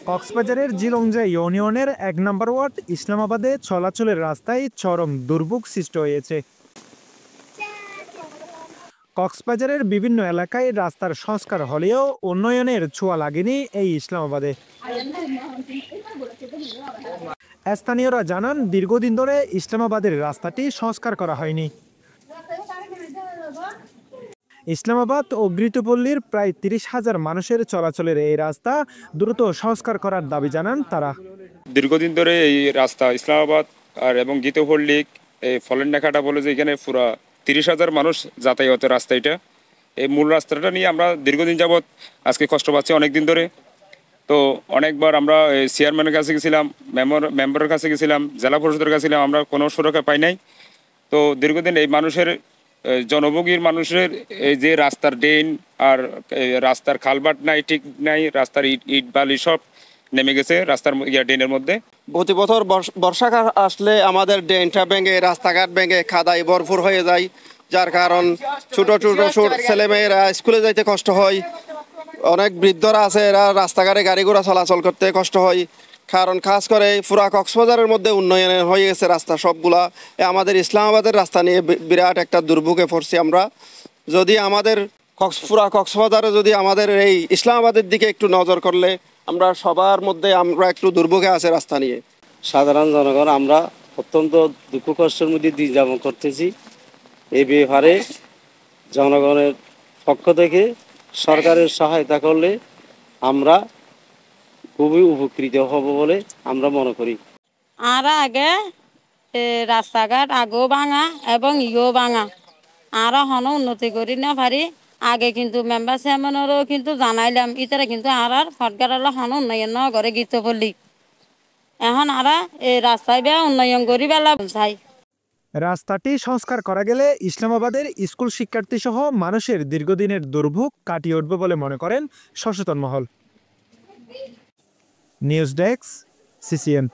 কক্সবাজারের জিলংজা ইউনিয়নের ১ নম্বর ওয়ার্ড ইসলামাবাদে চলাচলের রাস্তায় চরম দুর্ভোগ সৃষ্টি হয়েছে। কক্সবাজারের বিভিন্ন এলাকায় রাস্তার সংস্কার হলেও উন্নয়নের ছোঁয়া লাগেনি এই ইসলামাবাদে। স্থানীয়রা জানান, দীর্ঘদিন ধরে ইসলামাবাদের রাস্তাটি সংস্কার করা হয়নি। ইসলামাবাদ ও গ্রিতপল্লীর প্রায় ৩০,০০০ মানুষের চলাচলের এই রাস্তা দ্রুত সংস্কার করার দাবি জানান তারা। দীর্ঘদিন ধরে এই রাস্তা ইসলামাবাদ আর এবং গীতপল্লী এই ফলেনডাকাটা বলে যে এখানে পুরা ৩০,০০০ মানুষ যাতায়াতের রাস্তা, এটা এই মূল রাস্তাটা নিয়ে আমরা দীর্ঘদিন যাবৎ আজকে কষ্ট পাচ্ছি অনেকদিন ধরে। তো অনেকবার আমরা চেয়ারম্যানের কাছে গেছিলাম, মেম্বারের কাছে গেছিলাম, জেলা পরিষদের কাছে গেছিলাম, আমরা কোনো সুরক্ষা পাই নাই। তো দীর্ঘদিন এই মানুষের জনভোগীর মানুষের এই যে রাস্তার ড্রেন আর রাস্তার খালবাট নাই, ঠিক নাই, রাস্তার ইট বালি সব নেমে গেছে রাস্তার ড্রেনের মধ্যে। প্রতি বছর বর্ষাকাল আসলে আমাদের ড্রেনটা ভেঙে, রাস্তাঘাট ভেঙে কাদায় ভরপুর হয়ে যায়, যার কারণ ছোট ছেলেমেয়েরা স্কুলে যাইতে কষ্ট হয়। অনেক বৃদ্ধরা আছে, এরা রাস্তাঘাটে গাড়ি ঘোড়া চলাচল করতে কষ্ট হয়। কারণ খাস করে পুরা কক্সবাজারের মধ্যে উন্নয়ন হয়ে গেছে রাস্তা সবগুলা। আমাদের ইসলামাবাদের রাস্তা নিয়ে বিরাট একটা দুর্ভোগে পড়ছি আমরা। যদি আমাদের পুরা কক্সবাজারে যদি আমাদের এই ইসলামাবাদের দিকে একটু নজর করলে, আমরা সবার মধ্যে আমরা একটু দুর্ভোগে আছে রাস্তা নিয়ে। সাধারণ জনগণ আমরা অত্যন্ত দুঃখ কষ্টের মধ্যে দিন যাপন করতেছি। এই ব্যাপারে জনগণের পক্ষ থেকে সরকারের সহায়তা করলে আমরা খুবই উপকৃত হব বলে আমরা মনে করি। আর আগে রাস্তাঘাট আগেও ভাঙা এবং ইও ভাঙা, আর হন উন্নতি করি না পারি। আগে কিন্তু মেম্বার চেয়ারম্যানেরও কিন্তু জানাইলাম, ইতারা কিন্তু আর ফটগাড়াল হন উন্নয়ন ন করে গীতপল্লী। এখন আর এই রাস্তায় বেয়া উন্নয়ন করি বেলা চাই। রাস্তাটি সংস্কার করা গেলে ইসলামাবাদের স্কুল শিক্ষার্থী সহ মানুষের দীর্ঘদিনের দুর্ভোগ কাটিয়ে উঠবে বলে মনে করেন সচেতন মহল। News desk, CCN.